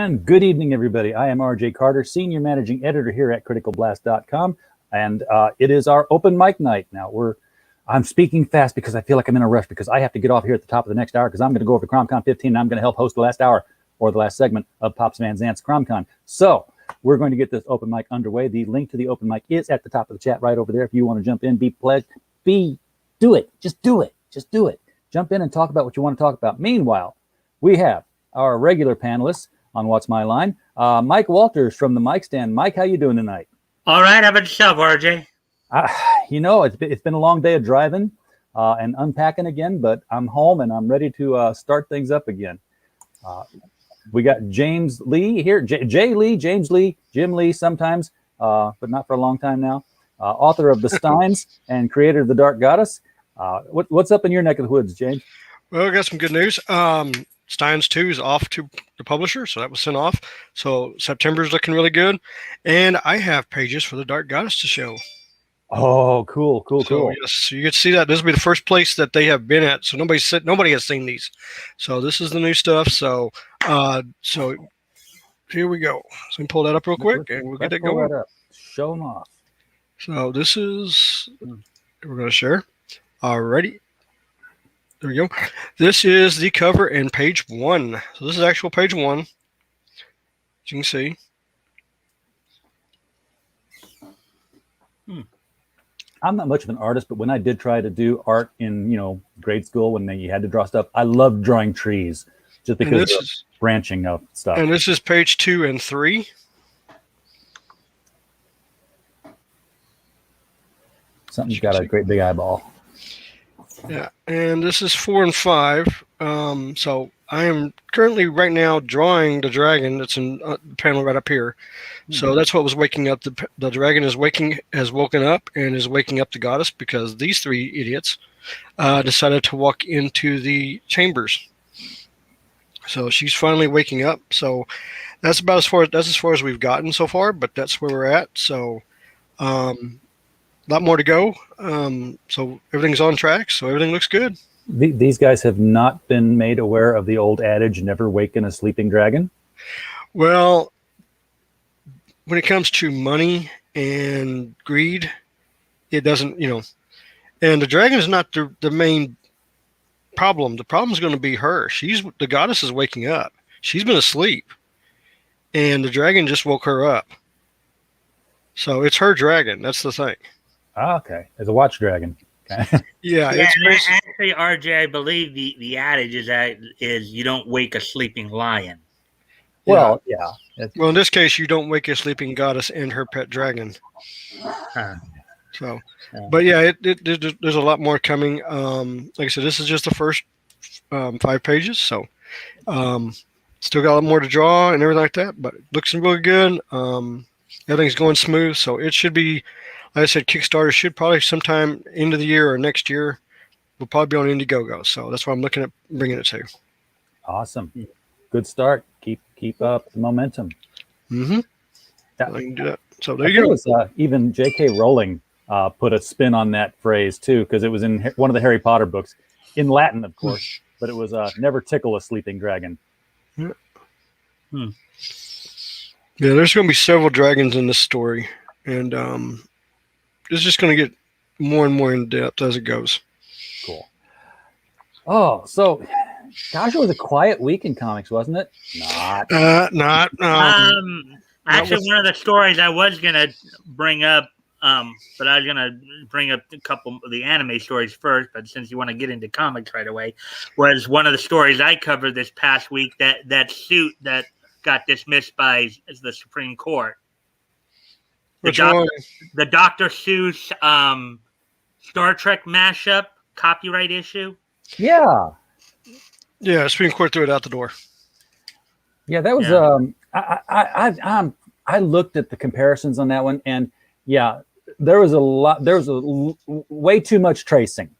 And good evening, everybody. I am RJ Carter, Senior Managing Editor here at CriticalBlast.com, and it is our open mic night. Now, I'm speaking fast because I feel like I'm in a rush because I have to get off here at the top of the next hour because I'm going to go over to CromCon 15 and I'm going to help host the last hour or the last segment of Pops Van Zant's CromCon. So we're going to get this open mic underway. The link to the open mic is at the top of the chat right over there. If you want to jump in, do it. Just do it. Jump in and talk about what you want to talk about. Meanwhile, we have our regular panelists on What's My Line. Mike Walters from the Mic Stand. Mike, how you doing tonight? All right. How about yourself, RJ? It's been a long day of driving and unpacking again, but I'm home and I'm ready to start things up again. We got James Lee here. Jay Lee, James Lee, Jim Lee sometimes, but not for a long time now. Author of The Steins and creator of The Dark Goddess. What's up in your neck of the woods, James? Well, I got some good news. Steins 2 is off to the publisher, so that was sent off. So September's looking really good. And I have pages for The Dark Goddess to show. Oh, cool. Yes, so you get to see that. This will be the first place that they have been at. So nobody has seen these. So this is the new stuff. So here we go. So we can pull that up real quick and we'll get it going. Show them off. So this is, we're going to share. Alrighty. There we go. This is the cover and page 1. So this is actual page 1. As you can see. I'm not much of an artist, but when I did try to do art in, grade school, when you had to draw stuff, I loved drawing trees just because of the branching of stuff. And this is page 2 and 3. Something's got a great big eyeball. Yeah, and this is 4 and 5. So I am currently right now drawing the dragon that's in the panel right up here. So that's what was waking up. The dragon has woken up and is waking up the goddess because these 3 idiots decided to walk into the chambers. So she's finally waking up. So that's about as far as we've gotten so far, but that's where we're at. So a lot more to go. So everything's on track. So everything looks good. These guys have not been made aware of the old adage, never waken a sleeping dragon? Well, when it comes to money and greed, it doesn't, and the dragon is not the main problem. The problem is going to be her. The goddess is waking up. She's been asleep and the dragon just woke her up. So it's her dragon. That's the thing. Okay. As a watch dragon. Okay. Yeah, actually, RJ, I believe the adage is you don't wake a sleeping lion. Well, yeah. Well, in this case, you don't wake a sleeping goddess and her pet dragon. So, but yeah, there's a lot more coming. Like I said, this is just the first 5 pages. So, still got a lot more to draw and everything like that, but it looks really good. Everything's going smooth. So it should be, like I said, Kickstarter should probably sometime end of the year or next year. We'll probably be on Indiegogo. So that's what I'm looking at bringing it to. Awesome. Good start. Keep up the momentum. Mm-hmm. I can do that. So there you go. It was, even J.K. Rowling put a spin on that phrase too, because it was in one of the Harry Potter books, in Latin, of course, but it was never tickle a sleeping dragon. Yeah, there's going to be several dragons in this story, and it's just going to get more and more in depth as it goes. Cool. Oh, so gosh, it was a quiet week in comics, wasn't it? Not. Actually, one of the stories I was gonna bring up, but I was gonna bring up a couple of the anime stories first. But since you want to get into comics right away, was one of the stories I covered this past week that suit that got dismissed by the Supreme Court. The Dr. Seuss Star Trek mashup copyright issue. Yeah. Yeah, Supreme Court threw it out the door. Yeah, that was. Yeah. I looked at the comparisons on that one, and yeah, there was way too much tracing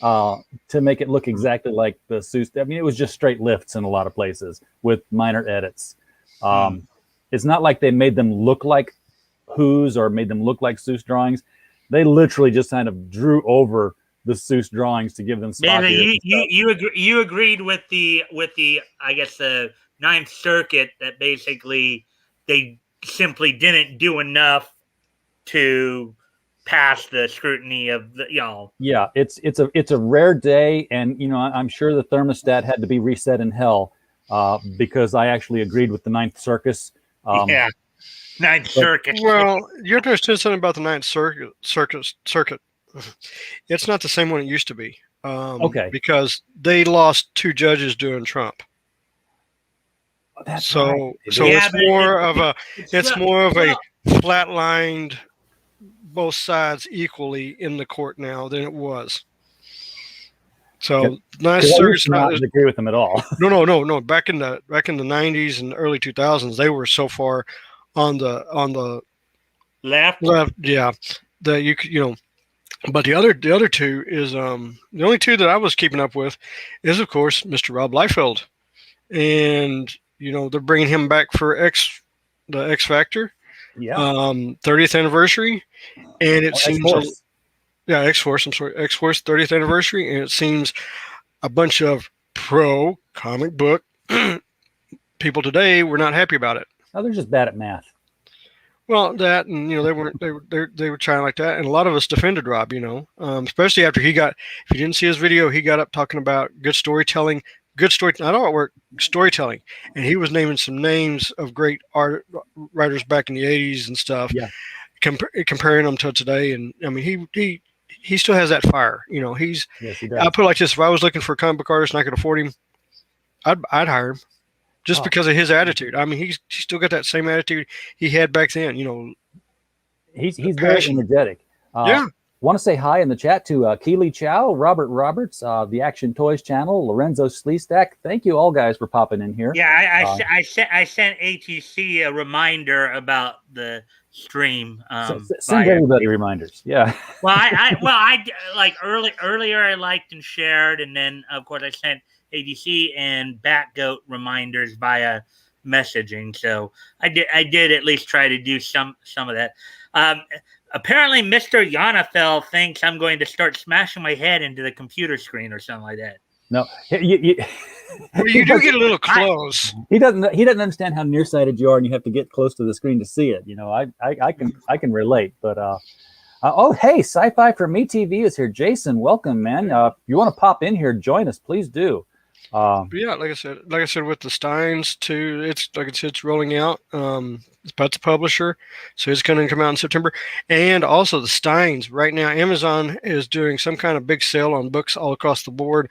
to make it look exactly like the Seuss. I mean, it was just straight lifts in a lot of places with minor edits. It's not like they made them look like Who's or made them look like Seuss drawings. They literally just kind of drew over the Seuss drawings to give them. You agreed with the I guess the Ninth Circuit that basically they simply didn't do enough to pass the scrutiny of the Yeah, it's a rare day, and I'm sure the thermostat had to be reset in hell because I actually agreed with the Ninth Circus. yeah, Ninth Circuit. Well, you have to understand something about the Ninth Circuit. It's not the same one it used to be. Okay. Because they lost 2 judges during Trump. That's So right. so Yeah, it's but more of a flatlined both sides equally in the court now than it was. So Ninth 'Cause I Circuit. used to not agree with them at all. No. Back in the 90s and early 2000s, they were so far on the left. yeah, that you know. But the other 2 is the only 2 that I was keeping up with is of course Mr. Rob Liefeld, and they're bringing him back for the X Factor, Yeah. 30th anniversary, and it seems X-Force. X-Force. I'm sorry, X-Force 30th anniversary, and it seems a bunch of pro comic book people today were not happy about it. Oh, they're just bad at math. Well, that, and they were trying like that, and a lot of us defended Rob. Especially after he got. If you didn't see his video, he got up talking about good storytelling, not artwork, storytelling, and he was naming some names of great art writers back in the '80s and stuff. Yeah. Comparing them to today, and I mean, he still has that fire. He's. Yes, he does. I put it like this: if I was looking for a comic book artist and I could afford him, I'd hire him. Just because of his attitude. I mean, he's still got that same attitude he had back then. He's very energetic. Yeah. Want to say hi in the chat to Keely Chow, Robert Roberts, the Action Toys channel, Lorenzo Sleestack. Thank you all guys for popping in here. Yeah, I sent ATC a reminder about the stream. Send everybody reminders. Yeah. Well, I like earlier I liked and shared, and then of course I sent ADC and Batgoat reminders via messaging. So I did at least try to do some of that. Apparently, Mr. Yanafel thinks I'm going to start smashing my head into the computer screen or something like that. No, you do get a little close. He doesn't understand how nearsighted you are, and you have to get close to the screen to see it. I can relate. But oh, hey, Sci-Fi for Me TV is here. Jason, welcome, man. You want to pop in here? Join us, please do. Yeah, like I said, with the Steins too, it's rolling out. It's about the publisher, so it's going to come out in September. And also the Steins right now, Amazon is doing some kind of big sale on books all across the board,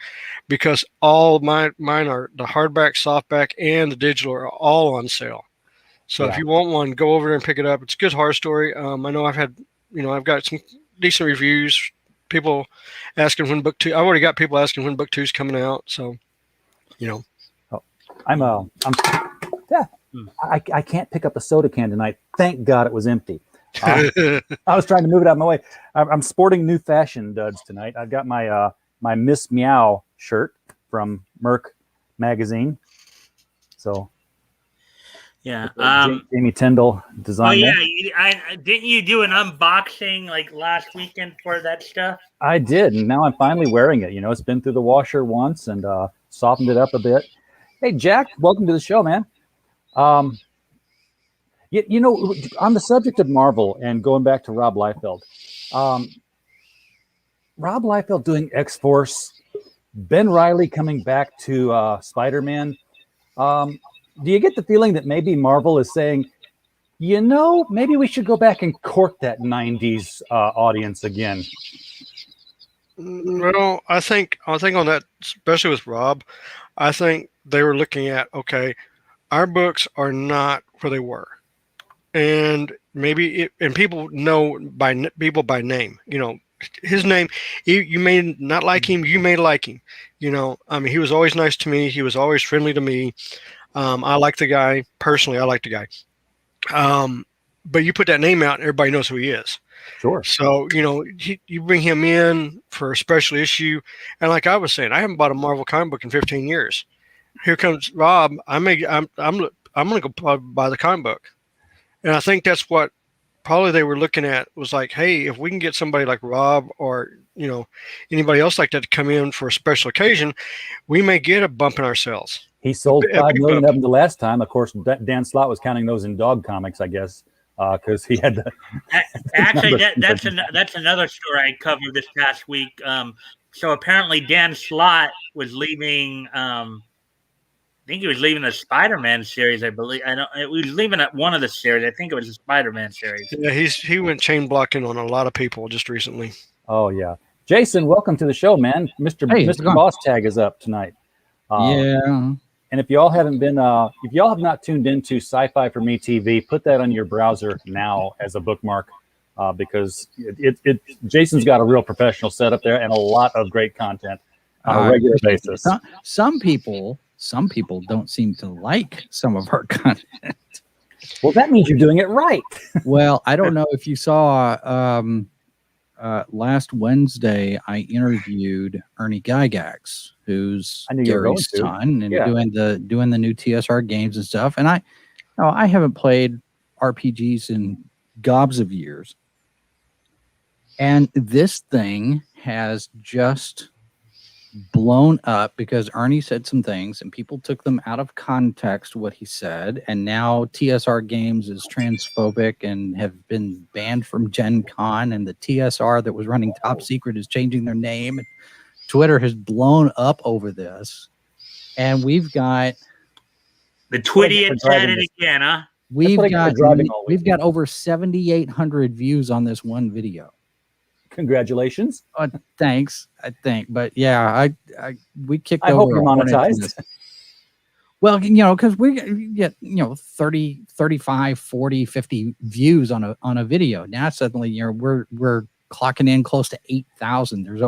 because all mine are the hardback, softback, and the digital are all on sale. So if you want one, go over there and pick it up. It's a good horror story. I know I've got some decent reviews. People asking when book 2. I've already got people asking when book 2 is coming out. So. I can't pick up a soda can tonight. Thank God it was empty. I was trying to move it out of my way. I'm sporting new fashion duds tonight. I've got my my Miss Meow shirt from Merc magazine. So yeah, Jamie Tyndall designed. Oh yeah, didn't you do an unboxing like last weekend for that stuff? I did, and now I'm finally wearing it. It's been through the washer once and softened it up a bit. Hey, Jack, welcome to the show, man. On the subject of Marvel and going back to Rob Liefeld, Rob Liefeld doing X-Force, Ben Reilly coming back to Spider-Man. Do you get the feeling that maybe Marvel is saying, maybe we should go back and court that 90s audience again? Well, I think on that, especially with Rob, I think they were looking at, okay, our books are not where they were, and maybe and people know people by name. His name. You may not like him. You may like him. I mean, he was always nice to me. He was always friendly to me. I like the guy personally. I like the guy. But you put that name out, and everybody knows who he is. Sure. So you bring him in for a special issue, and like I was saying, I haven't bought a Marvel comic book in 15 years. Here comes Rob. I'm gonna go buy the comic book, and I think that's what probably they were looking at, was like, hey, if we can get somebody like Rob or anybody else like that to come in for a special occasion, we may get a bump in our sales. He sold Yeah, 5 big million bump. of them the last time. Of course, Dan Slott was counting those in dog comics, I guess, because he had the. Actually, numbers. that's another story I covered this past week. So apparently Dan Slott was leaving. I think he was leaving the Spider-Man series. I believe. I don't. He was leaving at one of the series. I think it was the Spider-Man series. Yeah, he went chain blocking on a lot of people just recently. Oh yeah, Jason, welcome to the show, man. Mr. Hey, how's it Mr. going? Boss Tag is up tonight. Yeah. And if y'all haven't been, if y'all have not tuned into Sci-Fi for Me TV, put that on your browser now as a bookmark, because Jason's got a real professional setup there and a lot of great content on a regular basis. Some people don't seem to like some of our content. Well, that means you're doing it right. Well, I don't know if you saw last Wednesday I interviewed Ernie Gygax, who's Gary's son, and doing the new TSR games and stuff. And I haven't played RPGs in gobs of years, and this thing has just blown up because Ernie said some things and people took them out of context what he said, and now TSR Games is transphobic and have been banned from Gen Con, and the TSR that was running Top Secret is changing their name. Twitter has blown up over this, and we've got the Twitty at it again, huh? We've got over 7,800 views on this one video. Congratulations. Thanks, I think. But yeah, we kicked over. I hope you're monetized. Well, because we get 30, 35, 40, 50 views on a video. Now suddenly we're clocking in close to 8,000. There's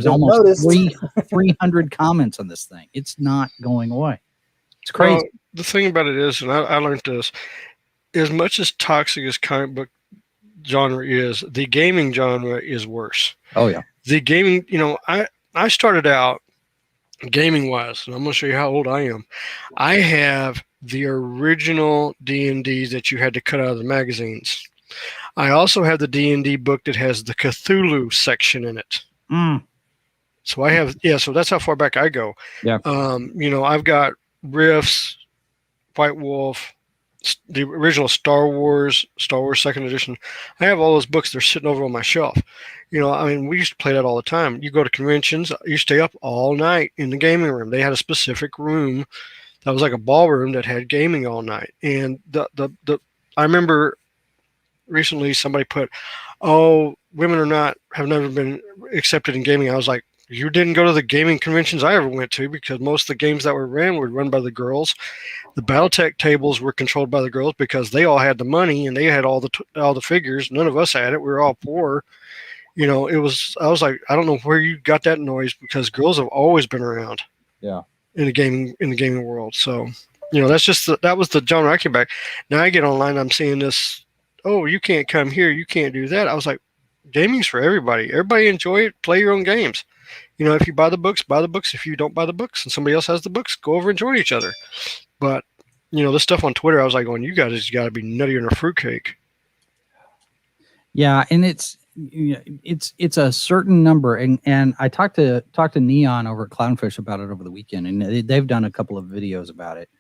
almost 300 comments on this thing. It's not going away. It's crazy. Well, the thing about it is, and I learned this, as much as toxic as comic book genre is, the gaming genre is worse. Oh yeah. The gaming, I started out gaming wise, and I'm going to show you how old I am. I have the original D&Ds that you had to cut out of the magazines. I also have the D&D book that has the Cthulhu section in it. So I have, so that's how far back I go. Yeah. I've got Rifts, White Wolf, the original Star Wars second edition. I have all those books. They're sitting over on my shelf. We used to play that all the time. You go to conventions, you stay up all night in the gaming room. They had a specific room that was like a ballroom that had gaming all night. And I remember recently somebody put, women have never been accepted in gaming. I was like, you didn't go to the gaming conventions I ever went to, because most of the games that were run by the girls. The BattleTech tables were controlled by the girls because they all had the money and they had all the figures. None of us had it. We were all poor. I was like, I don't know where you got that noise, because girls have always been around. Yeah. In the gaming world. So, that was the genre I came back. Now I get online, I'm seeing this, you can't come here, you can't do that. I was like, gaming's for everybody. Everybody enjoy it, play your own games. If you buy the books, buy the books. If you don't buy the books and somebody else has the books, go over and join each other. But, this stuff on Twitter, I was like going, you guys got to be nuttier than a fruitcake. Yeah, and it's a certain number, and I talked to Neon over at Clownfish about it over the weekend, and they've done a couple of videos about it.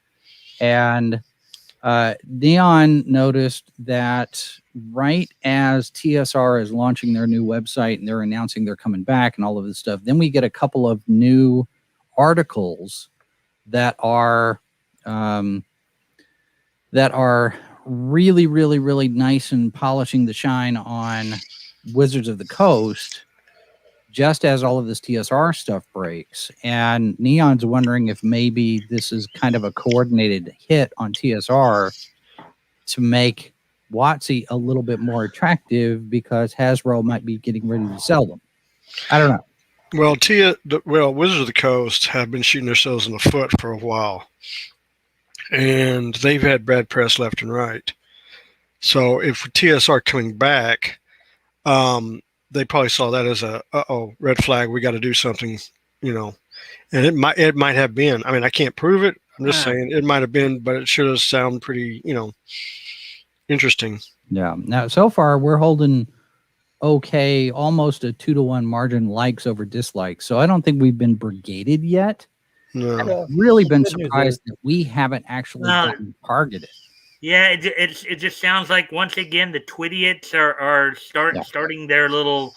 And Neon noticed that right as TSR is launching their new website and they're announcing they're coming back and all of this stuff, then we get a couple of new articles that are really, really, really nice and polishing the shine on Wizards of the Coast, just as all of this TSR stuff breaks. And Neon's wondering if maybe this is kind of a coordinated hit on TSR to make WotC a little bit more attractive, because Hasbro might be getting ready to sell them. I don't know. Well, Wizards of the Coast have been shooting themselves in the foot for a while, and they've had bad press left and right. So if TSR coming back, they probably saw that as a red flag. We got to do something, and it might have been. I mean, I can't prove it. I'm just saying it might have been, but it sure does sound pretty, interesting. Yeah. Now, so far we're holding almost a 2-to-1 margin likes over dislikes. So I don't think we've been brigaded yet. No. I've really been surprised that we haven't actually gotten targeted. Yeah, it just sounds like once again the Twidiots are starting their little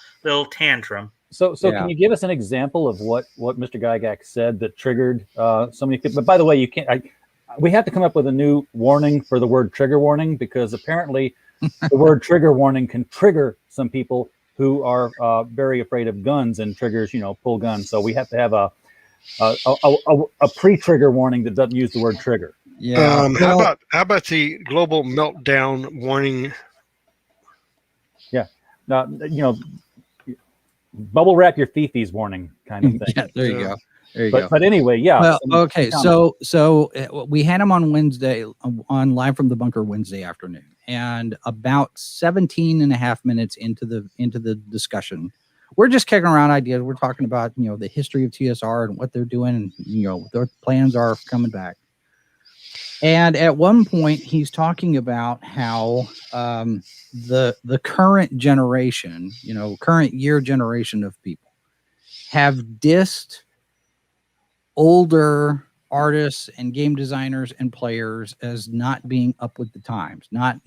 tantrum. So can you give us an example of what Mr. Gygax said that triggered so many people? But by the way, you can't. We have to come up with a new warning for the word trigger warning, because apparently the word trigger warning can trigger some people who are very afraid of guns, and triggers, pull guns. So we have to have a pre-trigger warning that doesn't use the word trigger. Yeah. How about the global meltdown warning? Yeah. Now, bubble wrap your fifis warning kind of thing. Yeah, there you go. There you go. But anyway, yeah. Well, okay. So we had him on Wednesday, on Live from the Bunker Wednesday afternoon, and about 17 and a half minutes into the discussion, we're just kicking around ideas. We're talking about, the history of TSR and what they're doing, and, what their plans are for coming back. And at one point, he's talking about how the current generation, current year generation of people have dissed older artists and game designers and players as not being up with the times, not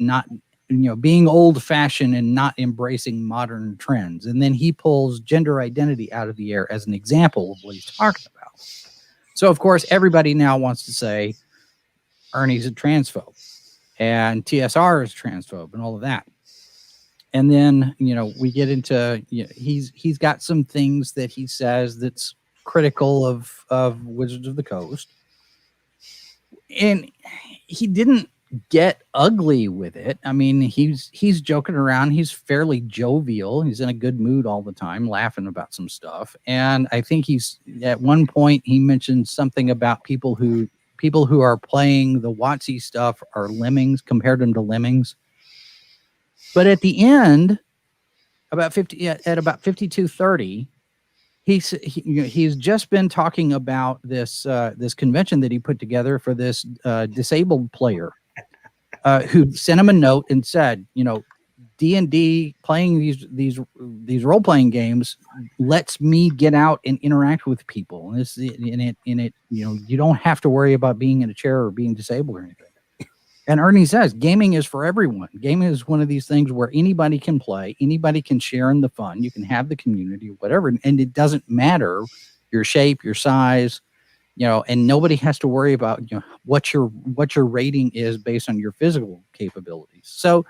being old fashioned and not embracing modern trends. And then he pulls gender identity out of the air as an example of what he's talking about. So of course, everybody now wants to say Ernie's a transphobe and TSR is transphobe and all of that. And then, we get into, he's got some things that he says that's critical of Wizards of the Coast. And he didn't get ugly with it. I mean, he's joking around. He's fairly jovial. He's in a good mood all the time, laughing about some stuff. And I think at one point he mentioned something about people who are playing the WotC stuff are lemmings, compared them to lemmings. But at the end, about 52:30, he's just been talking about this convention that he put together for this disabled player who sent him a note and said, D&D, playing these role playing games lets me get out and interact with people. And you don't have to worry about being in a chair or being disabled or anything. And Ernie says gaming is for everyone. Gaming is one of these things where anybody can play, anybody can share in the fun. You can have the community, whatever, and it doesn't matter your shape, your size, and nobody has to worry about what your rating is based on your physical capabilities. So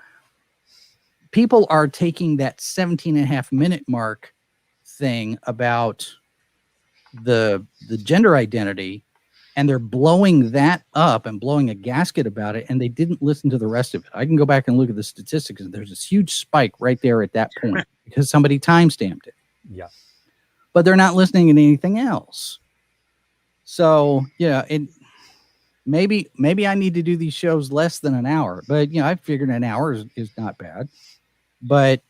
people are taking that 17 and a half minute mark thing about the gender identity, and they're blowing that up and blowing a gasket about it, and they didn't listen to the rest of it. I can go back and look at the statistics, and there's this huge spike right there at that point because somebody timestamped it. Yeah. But they're not listening to anything else. So, maybe I need to do these shows less than an hour, but I figured an hour is not bad. But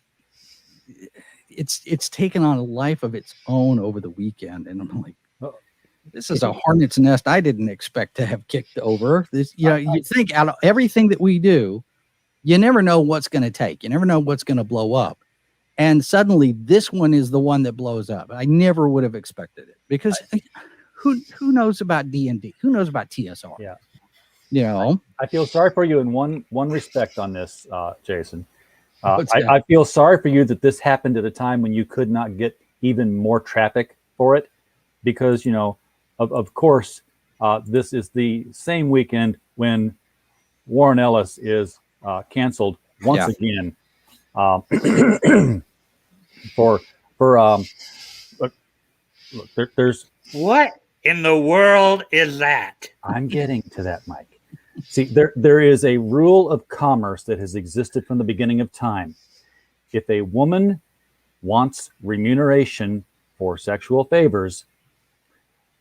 it's taken on a life of its own over the weekend, and I'm like, this is a hornet's nest I didn't expect to have kicked over. This, you think out of everything that we do, you never know what's going to take. You never know what's going to blow up. And suddenly this one is the one that blows up. I never would have expected it, because who knows about D&D? Who knows about TSR? Yeah. I feel sorry for you in one respect on this, Jason. I feel sorry for you that this happened at a time when you could not get even more traffic for it, because, of course, this is the same weekend when Warren Ellis is canceled once again there's what in the world is that? I'm getting to that, Mike. See, there is a rule of commerce that has existed from the beginning of time. If a woman wants remuneration for sexual favors,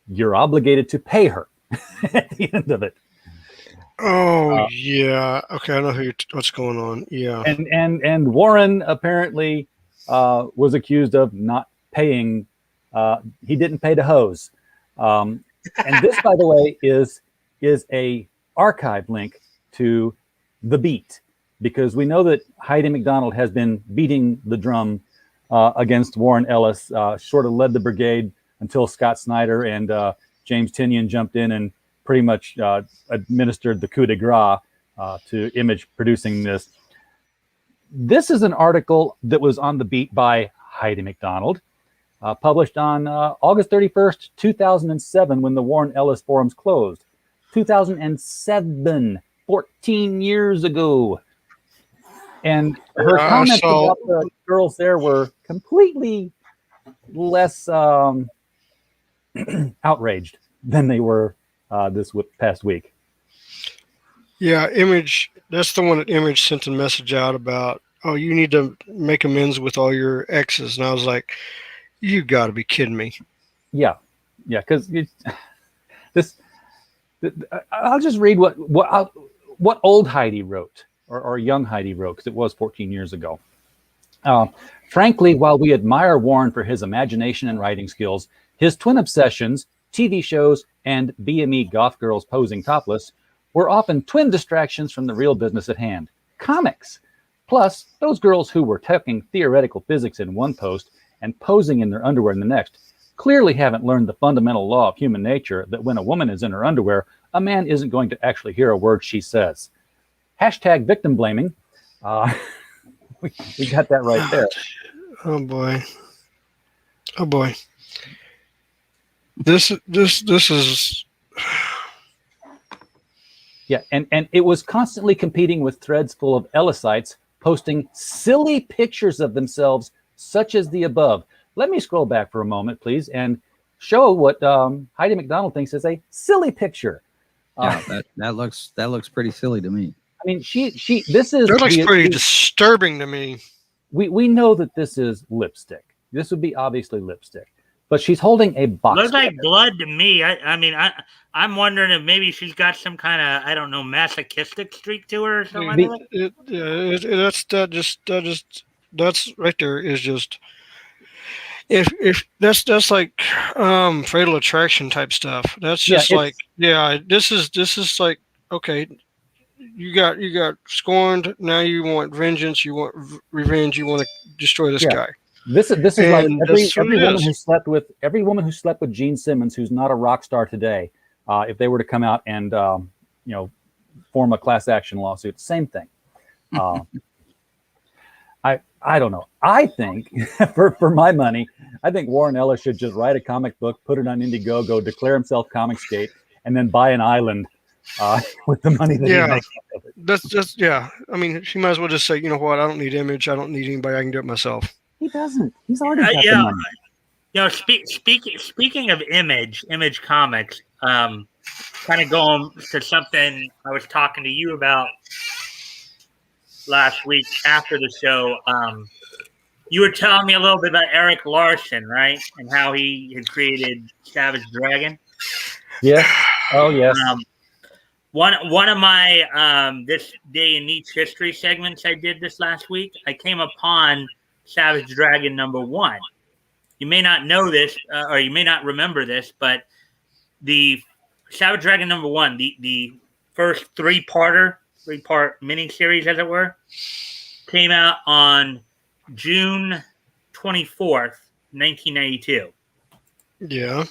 you're obligated to pay her at the end of it. Oh, yeah. Okay, I know what's going on. Yeah. And Warren apparently was accused of not paying. He didn't pay the hose. And this, by the way, is a archive link to The Beat, because we know that Heidi McDonald has been beating the drum against Warren Ellis, sort of led the brigade until Scott Snyder and James Tynion jumped in and pretty much administered the coup de grace to Image producing this. This is an article that was on the beat by Heidi McDonald, published on August 31st, 2007, when the Warren Ellis forums closed. 2007, 14 years ago. And her comments about the girls there were completely less outraged than they were this past week. Yeah, Image, that's the one that Image sent a message out about, oh, you need to make amends with all your exes. And I was like, you got to be kidding me. Yeah, because I'll just read what old Heidi wrote, or young Heidi wrote, because it was 14 years ago. Frankly, while we admire Warren for his imagination and writing skills, his twin obsessions, TV shows, and BME goth girls posing topless were often twin distractions from the real business at hand, comics. Plus, those girls who were talking theoretical physics in one post and posing in their underwear in the next clearly haven't learned the fundamental law of human nature that when a woman is in her underwear, a man isn't going to actually hear a word she says. Hashtag victim blaming. We got that right there. Oh boy. This is. Yeah, and it was constantly competing with threads full of Ellisites posting silly pictures of themselves, such as the above. Let me scroll back for a moment, please, and show what Heidi McDonald thinks is a silly picture. Yeah, that looks pretty silly to me. I mean, that looks pretty disturbing to me. We know that this is lipstick. This would be obviously lipstick, but she's holding a box. Looks like blood to me. I'm wondering if maybe she's got some kind of, I don't know, masochistic streak to her or something like that. That's right there is just. If that's like fatal attraction type stuff. That's just this is like, okay, you got scorned, now you want vengeance, you want revenge, you want to destroy this guy. This is like every woman who slept with Gene Simmons who's not a rock star today, if they were to come out and form a class action lawsuit, same thing. I don't know. I think for my money, I think Warren Ellis should just write a comic book, put it on Indiegogo, declare himself Comicsgate, and then buy an island with the money that he makes. That's just I mean, she might as well just say, you know what? I don't need Image. I don't need anybody. I can do it myself. He doesn't. He's already got the money. Speaking of Image Comics, kind of going to something I was talking to you about last week after the show. You were telling me a little bit about Eric Larson, right? And how he had created Savage Dragon. Yes. Oh, yes. One of my This Day in Niche History segments I did this last week, I came upon Savage Dragon #1. You may not know this, or you may not remember this, but the Savage Dragon #1, the first three-part miniseries, as it were, came out on June 24th, 1992. Yeah.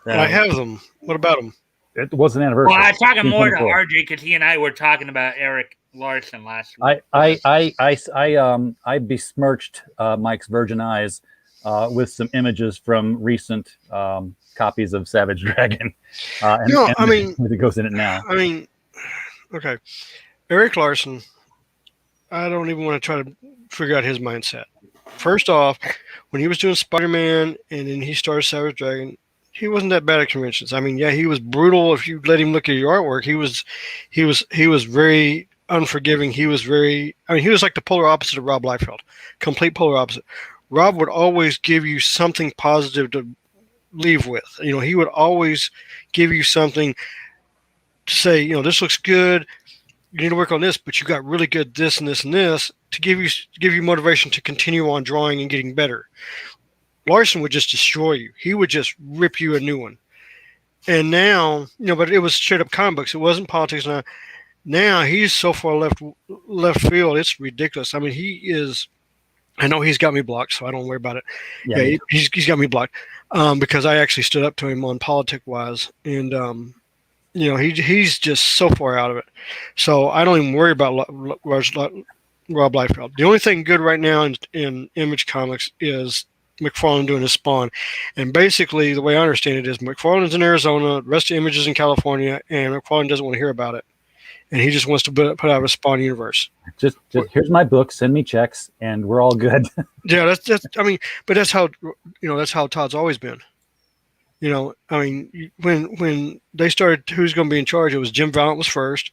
I have them. What about them? It was an anniversary. Well, I was talking more to RJ because he and I were talking about Eric Larson last week. I besmirched Mike's virgin eyes with some images from recent copies of Savage Dragon. It goes in it now. I mean, okay, Eric Larson. I don't even want to try to figure out his mindset. First off, when he was doing Spider-Man and then he started Savage Dragon, he wasn't that bad at conventions. I mean, yeah, he was brutal. If you let him look at your artwork, he was very unforgiving. He was like the polar opposite of Rob Liefeld, complete polar opposite. Rob would always give you something positive to leave with. You know, he would always give you something to say, you know, this looks good. You need to work on this, but you got really good this and this and this to give you motivation to continue on drawing and getting better. Larson would just destroy you. He would just rip you a new one. And now, you know, but it was straight up comic books. It wasn't politics. Now he's so far left field. It's ridiculous. I mean, he is I know he's got me blocked, so I don't worry about it. Yeah, Yeah, he's got me blocked because I actually stood up to him on politic wise, and he's just so far out of it. So I don't even worry about Rob Liefeld. The only thing good right now in Image Comics is McFarlane doing his Spawn, and basically the way I understand it is McFarlane's in Arizona, the rest of Image is in California, and McFarlane doesn't want to hear about it, and he just wants to put out a Spawn universe. Just here's my book. Send me checks, and we're all good. Yeah, that's. I mean, but that's how that's how Todd's always been. I mean, when they started, who's going to be in charge? It was Jim Valiant was first,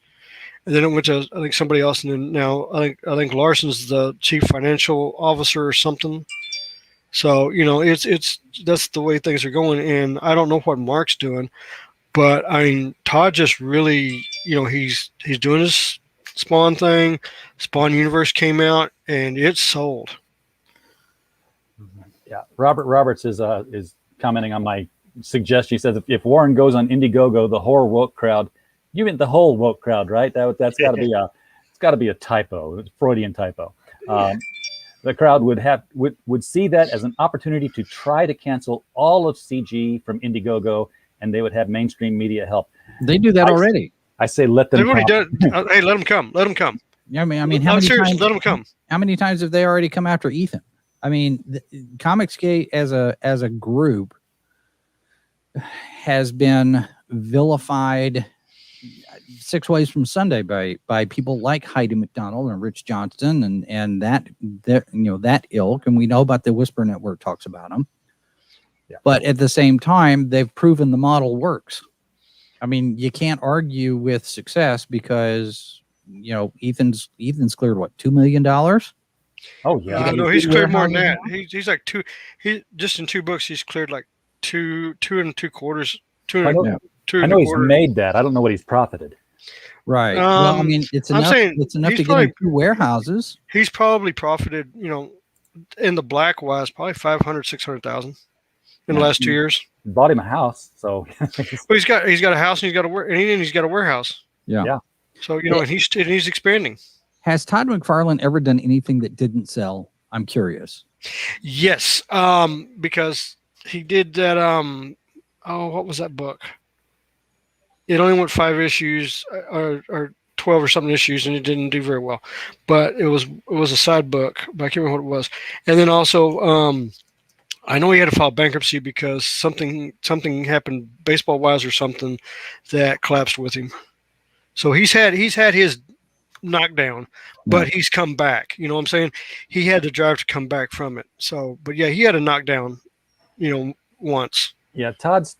and then it went to I think somebody else, and then now I think Larson's the chief financial officer or something. So it's that's the way things are going, and I don't know what Mark's doing, but I mean Todd just really he's doing his Spawn thing. Spawn Universe came out, and it's sold. Yeah, Robert Roberts is commenting on my suggestion. He says if Warren goes on Indiegogo, the horror woke crowd, you mean the whole woke crowd, right? That's got to be a typo, it's a Freudian typo. The crowd would see that as an opportunity to try to cancel all of CG from Indiegogo, and they would have mainstream media help. They do that already. I say let them. They've already done. Hey, let them come. Let them come. Yeah, I mean, how many times? Let them come. How many times have they already come after Ethan? I mean, Comicsgate as a group has been vilified 6 ways from Sunday by people like Heidi McDonald and Rich Johnston and that ilk, and we know about the Whisper Network talks about them. Yeah. But at the same time, they've proven the model works. I mean, you can't argue with success because Ethan's cleared what, $2 million. Oh yeah, no, he's cleared more than that. He's like two. He just in 2 books, he's cleared like two and 2/4. I know he's made that. I don't know what he's profited. Right. Well, I mean, it's enough. It's enough to get him 2 warehouses. He's probably profited, in the black wise, probably 500,000-600,000 in the last 2 years. Bought him a house, so. Well, he's got a house and he's got a warehouse. Yeah. So and he's expanding. Has Todd McFarlane ever done anything that didn't sell? I'm curious. Yes, because he did that. What was that book? It only went 5 issues or 12 or something issues, and it didn't do very well. But it was a side book, but I can't remember what it was. And then also, I know he had to file bankruptcy because something happened baseball wise or something that collapsed with him. So he's had his knockdown, but he's come back. You know what I'm saying? He had the drive to come back from it. So, but yeah, he had a knockdown, once. Yeah, Todd's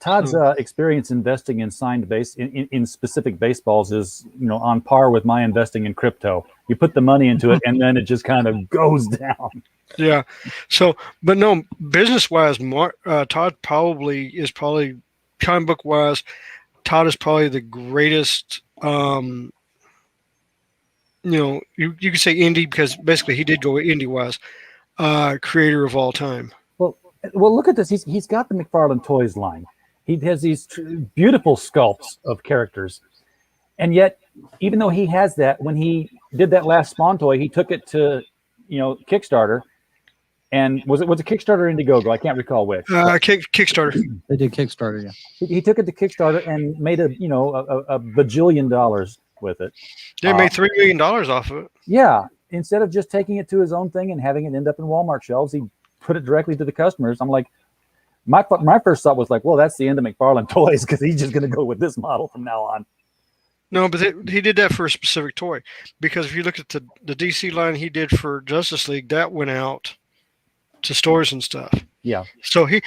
experience investing in signed base in specific baseballs is on par with my investing in crypto. You put the money into it, and then it just kind of goes down. Yeah. So, but no, business wise, Todd is probably comic book wise. Todd is probably the greatest. You could say indie because basically he did go indie wise, creator of all time. Well, look at this. He's got the McFarlane Toys line. He has these beautiful sculpts of characters, and yet, even though he has that, when he did that last Spawn toy, he took it to, Kickstarter, and was it Kickstarter or Indiegogo? I can't recall which. Kickstarter. They did Kickstarter, yeah. He took it to Kickstarter and made a bajillion dollars with it. They made $3 million off of it. Yeah, instead of just taking it to his own thing and having it end up in Walmart shelves, he put it directly to the customers. I'm like, my first thought was like, well, that's the end of McFarlane Toys because he's just going to go with this model from now on. No, but he did that for a specific toy, because if you look at the DC line he did for Justice League, that went out to stores and stuff. Yeah. So he's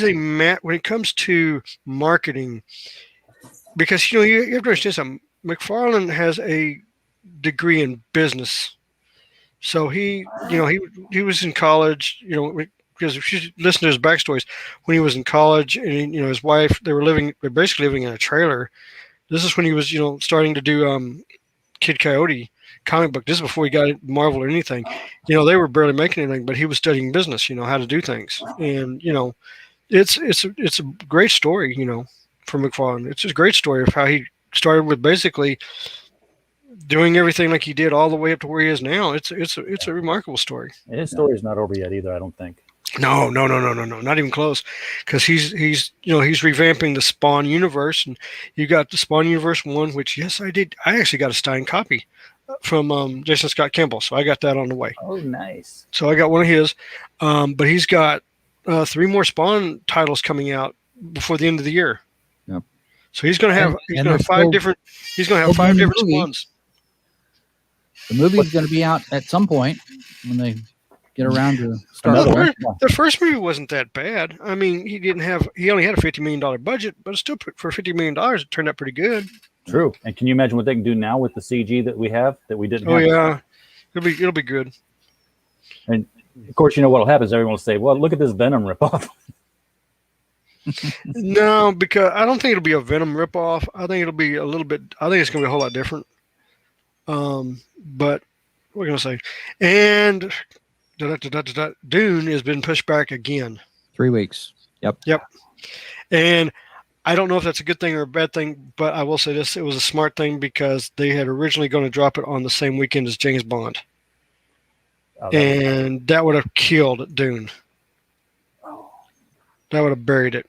a when it comes to marketing, because you have to understand something. McFarlane has a degree in business. So he was in college, because if you listen to his backstories, when he was in college and his wife, they're basically living in a trailer. This is when he was starting to do Kid Coyote comic book. This is before he got Marvel or anything. They were barely making anything, but he was studying business, how to do things. And it's a great story, for McFarlane. It's a great story of how he started with basically doing everything like he did all the way up to where he is now. It's a remarkable story. And his story's not over yet either, I don't think. No, not even close. Because he's revamping the Spawn universe, and you got the Spawn Universe 1, which yes, I did. I actually got a Stein copy from Jason Scott Campbell, so I got that on the way. Oh, nice. So I got one of his, but he's got 3 more Spawn titles coming out before the end of the year. Yep. So he's going to have He's going to have 5 different Spawns. The movie's going to be out at some point when they get around to start. The first movie wasn't that bad. I mean, he only had a $50 million budget, but still for $50 million, it turned out pretty good. True. And can you imagine what they can do now with the CG that we have that we didn't have? Oh yeah, it'll be good. And of course, you know what'll happen is everyone will say, "Well, look at this Venom ripoff." No, because I don't think it'll be a Venom ripoff. I think it'll be a little bit. I think it's going to be a whole lot different. But what can I say? And Dune has been pushed back again. 3 weeks. Yep. And I don't know if that's a good thing or a bad thing, but I will say this: it was a smart thing because they had originally going to drop it on the same weekend as James Bond, and that would have killed Dune. That would have buried it.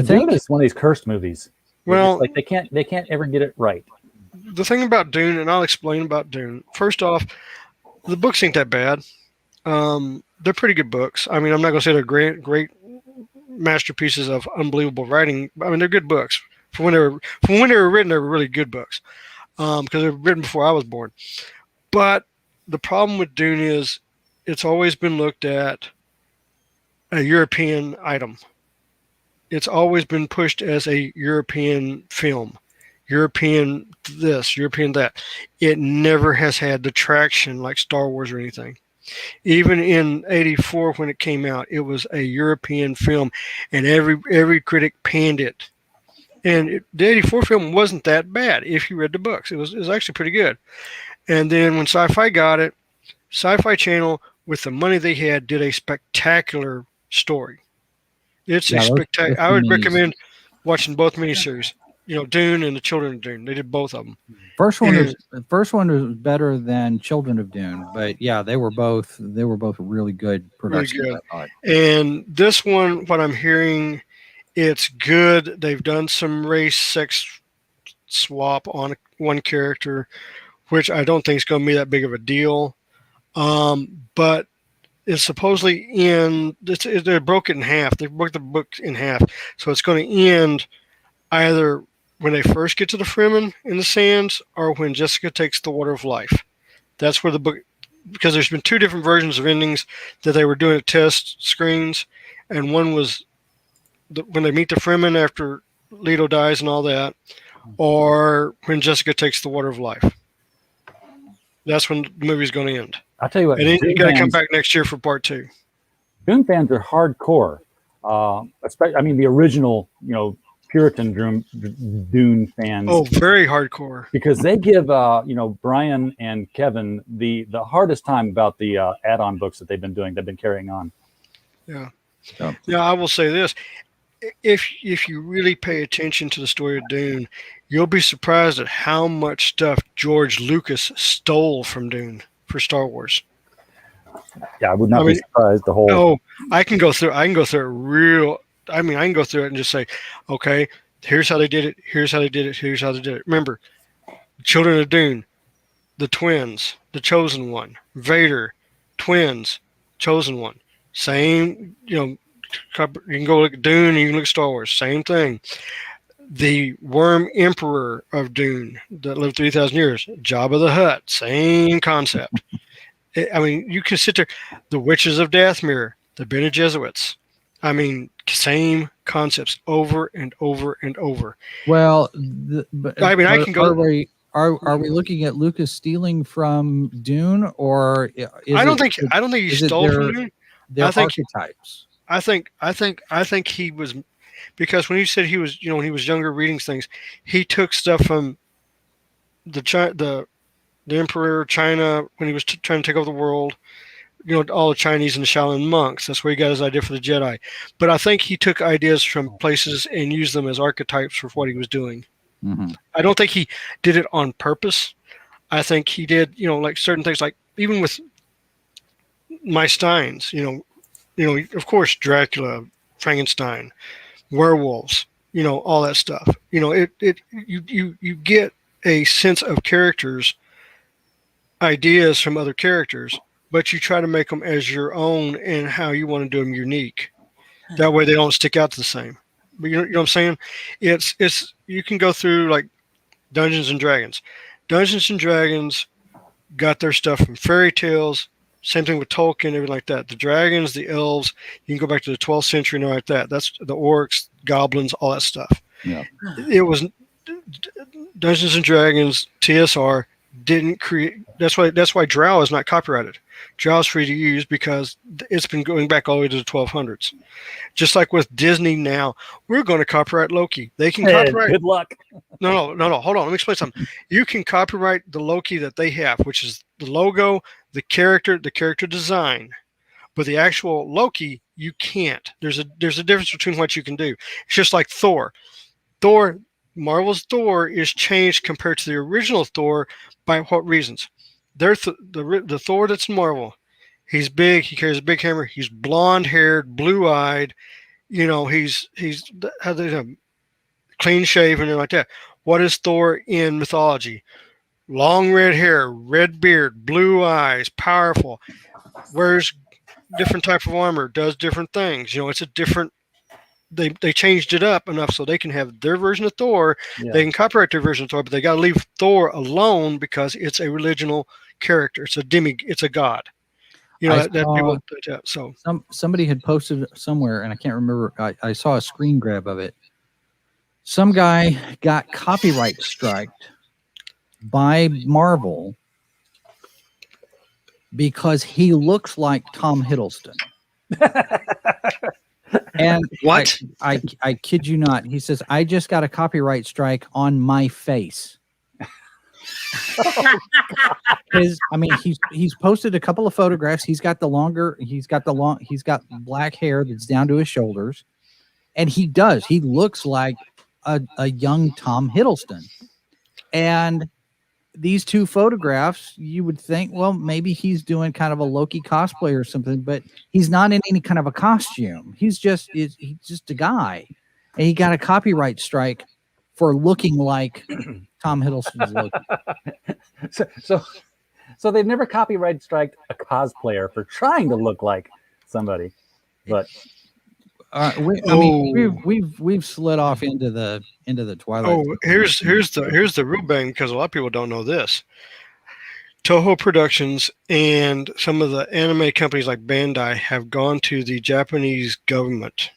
Dune is one of these cursed movies. Well, like they can't ever get it right. The thing about Dune, and I'll explain about Dune. First off, the books ain't that bad. They're pretty good books. I mean, I'm not going to say they're great masterpieces of unbelievable writing. I mean, they're good books. From when they were written, they were really good books because they were written before I was born. But the problem with Dune is it's always been looked at a European item. It's always been pushed as a European film. European this, European that. It never has had the traction like Star Wars or anything. Even in '84 when it came out, it was a European film, and every critic panned it. And the '84 film wasn't that bad if you read the books. It was actually pretty good. And then when Sci-Fi got it, Sci-Fi Channel, with the money they had, did a spectacular story. It's a spectacular. I would recommend watching both miniseries. Dune and the Children of Dune. They did both of them. First one was better than Children of Dune, but yeah, they were both really good productions. Really good. And this one, what I'm hearing, it's good. They've done some race sex swap on one character, which I don't think is going to be that big of a deal. But it's supposedly they broke it in half. They broke the book in half, so it's going to end either when they first get to the Fremen in the sands, or when Jessica takes the water of life. That's where the book, because there's been 2 different versions of endings that they were doing at test screens, and one was when they meet the Fremen after Leto dies and all that, or when Jessica takes the water of life. That's when the movie's going to end. I'll tell you what. And then you got to come back next year for part 2. Dune fans are hardcore. Especially, I mean, the original, Puritan Dune fans. Oh, very hardcore. Because they give Brian and Kevin the hardest time about the add-on books that they've been carrying on. Yeah. Now I will say this: if you really pay attention to the story of Dune, you'll be surprised at how much stuff George Lucas stole from Dune for Star Wars. Yeah, I would not be surprised. The whole. No, I can go through it real. I can go through it and just say, okay, here's how they did it. Here's how they did it. Here's how they did it. Remember, Children of Dune, the twins, the chosen one, Vader, twins, chosen one. Same, you can go look at Dune, you can look at Star Wars. Same thing. The worm emperor of Dune that lived 3,000 years, Jabba the Hutt, same concept. You can sit there. The Witches of Dathomir, the Bene Gesserit. Same concepts over and over and over. Well, I can go. Are we looking at Lucas stealing from Dune, or I don't think he stole from Dune. They're archetypes. I think he was, because when he said he was, when he was younger reading things, he took stuff from the Emperor of China when he was trying to take over the world. All the Chinese and the Shaolin monks. That's where he got his idea for the Jedi. But I think he took ideas from places and used them as archetypes for what he was doing. Mm-hmm. I don't think he did it on purpose. I think he did, like certain things, like even with my Steins, of course, Dracula, Frankenstein, werewolves, all that stuff. You get a sense of characters, ideas from other characters, but you try to make them as your own and how you want to do them unique. That way they don't stick out the same. But you know what I'm saying? It's you can go through like Dungeons and Dragons. Dungeons and Dragons got their stuff from fairy tales. Same thing with Tolkien, everything like that. The dragons, the elves, you can go back to the 12th century and all like that. That's the orcs, goblins, all that stuff. Yeah. It was Dungeons and Dragons, TSR didn't create. That's why Drow is not copyrighted. Drow is free to use because it's been going back all the way to the 1200s. Just like with Disney now, we're going to copyright Loki. They can copyright. Good luck. No. Hold on. Let me explain something. You can copyright the Loki that they have, which is the logo, the character design, but the actual Loki you can't. There's a difference between what you can do. It's just like Thor. Marvel's Thor is changed compared to the original Thor by what reasons? The Thor that's in Marvel. He's big. He carries a big hammer. He's blonde-haired, blue-eyed. He's clean shaven and like that. What is Thor in mythology? Long red hair, red beard, blue eyes, powerful. Wears different type of armor, does different things. It's a different. They changed it up enough so they can have their version of Thor. Yeah. They can copyright their version of Thor, but they got to leave Thor alone because it's a original character. It's a god. So somebody had posted somewhere, and I can't remember. I saw a screen grab of it. Some guy got copyright striked by Marvel because he looks like Tom Hiddleston. And what? I kid you not. He says, I just got a copyright strike on my face. He's posted a couple of photographs. He's got black hair that's down to his shoulders. And he looks like a young Tom Hiddleston. And these two photographs, you would think, well, maybe he's doing kind of a Loki cosplay or something, but he's not in any kind of a costume. He's just a guy. And he got a copyright strike for looking like Tom Hiddleston's Loki. So they've never copyright striked a cosplayer for trying to look like somebody. But we've slid off into the twilight. Oh, here's the real bang, because a lot of people don't know this. Toho Productions and some of the anime companies like Bandai have gone to the Japanese government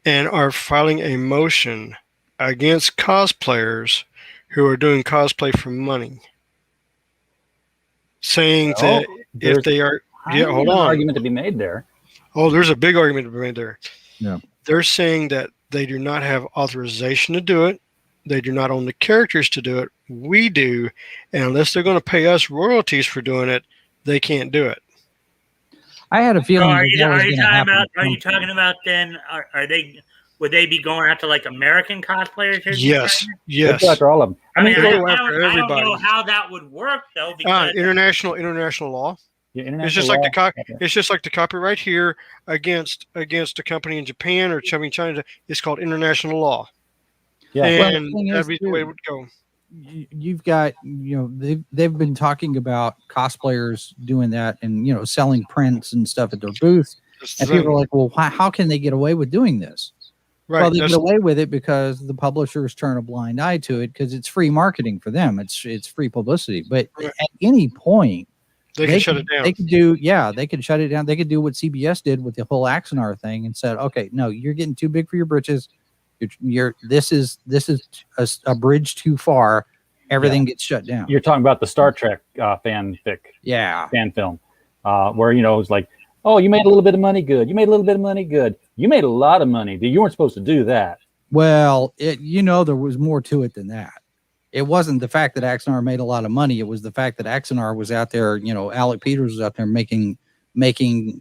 and are filing a motion against cosplayers who are doing cosplay for money, saying that if they are, hold on, argument to be made there. Oh, there's a big argument to be made there. Yeah. They're saying that they do not have authorization to do it. They do not own the characters to do it. We do. And unless they're going to pay us royalties for doing it, they can't do it. I had a feeling. So are you talking about then, would they be going after like American cosplayers? Yes. Go after all of them. I don't know how that would work though. Because international law. Yeah, it's just like the copyright here against a company in Japan or China. It's called international law. Yeah, and that'd be the way it would go. You've got, they've been talking about cosplayers doing that and selling prints and stuff at their booths, and people are like, well, how can they get away with doing this? Right. Well, they get away with it because the publishers turn a blind eye to it because it's free marketing for them. It's free publicity. But at any point, they can shut it down. They could shut it down. They could do what CBS did with the whole Axonar thing and said, okay, no, you're getting too big for your britches. This is a bridge too far. Everything gets shut down. You're talking about the Star Trek fanfic. Yeah. Fan film. Where, it's like, oh, you made a little bit of money. Good. You made a little bit of money. Good. You made a lot of money. You weren't supposed to do that. Well, there was more to it than that. It wasn't the fact that Axonar made a lot of money. It was the fact that Axonar was out there, Alec Peters was out there making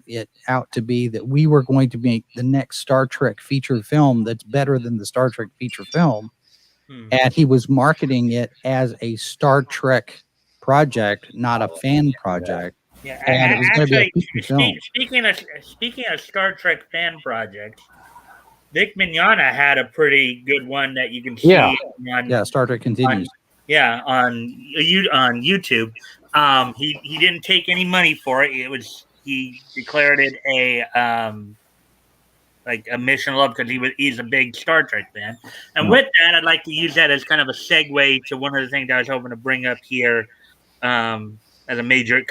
it out to be that we were going to make the next Star Trek feature film that's better than the Star Trek feature film. And he was marketing it as a Star Trek project, not a fan project. Yeah, And it was going to be a actually, feature film. speaking of Star Trek fan projects, Vic Mignogna had a pretty good one that you can see. Yeah, Star Trek Continues. On YouTube. He didn't take any money for it. He declared it a like a mission of love because he's a big Star Trek fan. And with that, I'd like to use that as kind of a segue to one of the things I was hoping to bring up here as a major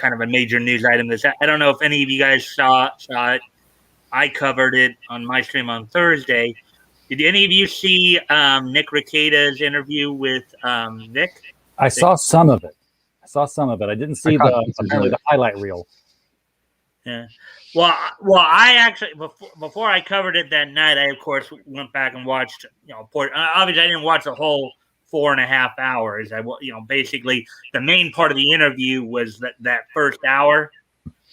news item. I don't know if any of you guys saw it. I covered it on my stream on Thursday. Did any of you see Nick Rekieta's interview with Vic? I saw some of it. I didn't see the highlight reel. Yeah. Well, I actually before I covered it that night, I of course went back and watched. Obviously I didn't watch the whole 4.5 hours. Basically the main part of the interview was that first hour,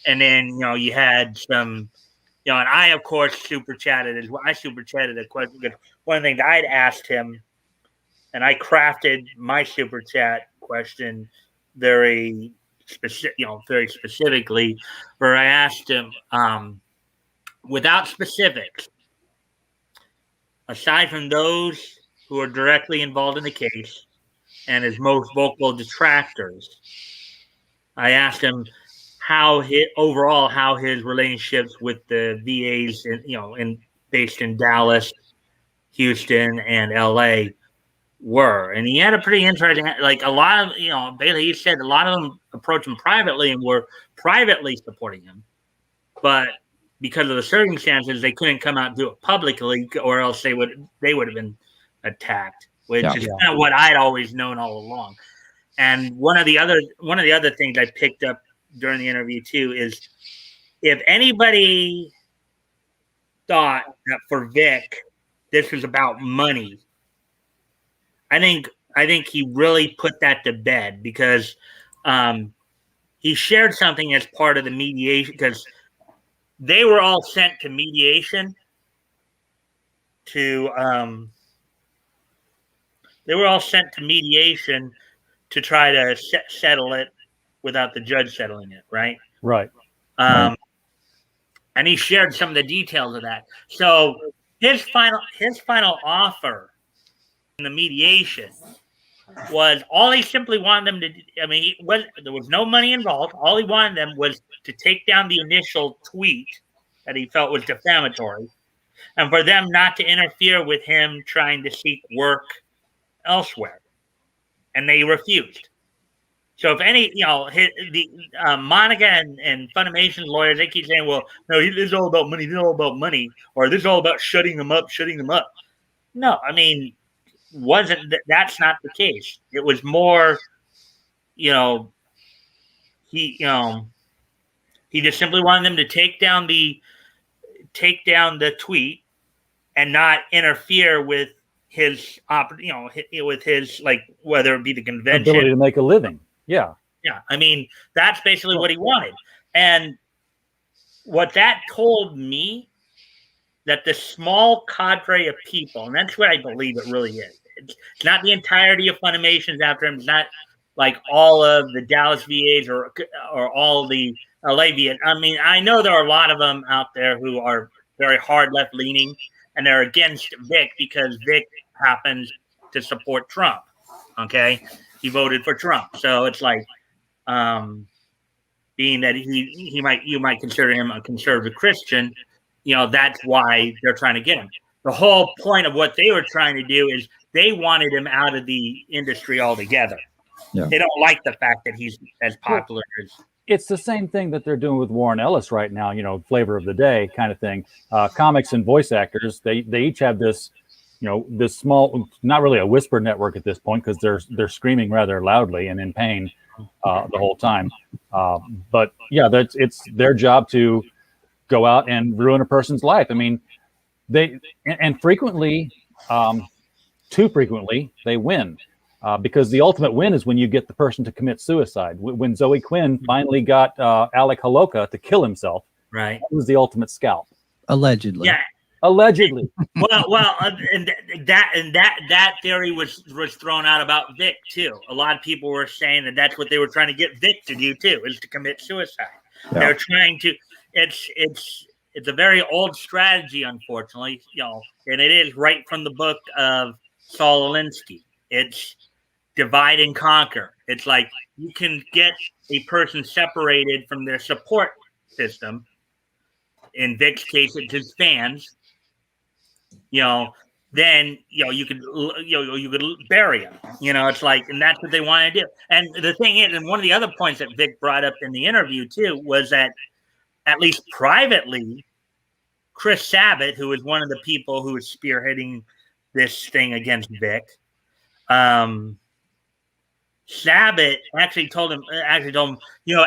and then you had some. And I of course super chatted as well. I super chatted a question because one of the things I'd asked him, and I crafted my super chat question very specifically, where I asked him, without specifics, aside from those who are directly involved in the case and his most vocal detractors, I asked him how his relationships with the VAs, based in Dallas, Houston, and LA were. And he had a pretty interesting, like a lot of, basically he said a lot of them approached him privately and were privately supporting him. But because of the circumstances, they couldn't come out and do it publicly, or else they would have been attacked, which is kind of what I'd always known all along. And one of the other things I picked up during the interview too is if anybody thought that for Vic this was about money, I think he really put that to bed, because he shared something as part of the mediation, because they were all sent to mediation to try to settle it without the judge settling it, right? Right. And he shared some of the details of that. So his final offer in the mediation was all he simply wanted them to. There was no money involved. All he wanted them was to take down the initial tweet that he felt was defamatory, and for them not to interfere with him trying to seek work elsewhere. And they refused. So if any, Monica and Funimation's lawyers, they keep saying, well, no, this is all about money. This is all about money. Or this is all about shutting them up. No, that's not the case. It was more, he just simply wanted them to take down the tweet and not interfere with his with his, like, whether it be the convention, ability to make a living. Yeah. That's basically what he wanted. And what that told me, that the small cadre of people, and that's what I believe it really is. It's not the entirety of Funimation's after him. It's not like all of the Dallas VAs or all the LA VAs. I know there are a lot of them out there who are very hard left leaning, and they're against Vic because Vic happens to support Trump. Okay, he voted for Trump, so it's like, being that you might consider him a conservative Christian, that's why they're trying to get him. The whole point of what they were trying to do is they wanted him out of the industry altogether. Yeah. They don't like the fact that he's as popular as. It's the same thing that they're doing with Warren Ellis right now, flavor of the day kind of thing. Comics and voice actors, they each have this, this small, not really a whisper network at this point, because they're screaming rather loudly and in pain the whole time. But yeah, it's their job to go out and ruin a person's life. Frequently, too frequently, they win. Because the ultimate win is when you get the person to commit suicide. When Zoe Quinn finally got Alec Holoka to kill himself, right? That was the ultimate scalp. Allegedly. Yeah, Allegedly. And that theory was thrown out about Vic too. A lot of people were saying that that's what they were trying to get Vic to do too, is to commit suicide. Yeah. They're trying to. It's a very old strategy, unfortunately, and it is right from the book of Saul Alinsky. It's divide and conquer. It's like you can get a person separated from their support system. In Vic's case, it's his fans. Then you could bury him. It's like, and that's what they want to do. And the thing is, and one of the other points that Vic brought up in the interview too was that, at least privately, Chris Sabat, who was one of the people who was spearheading this thing against Vic, Sabat actually told him,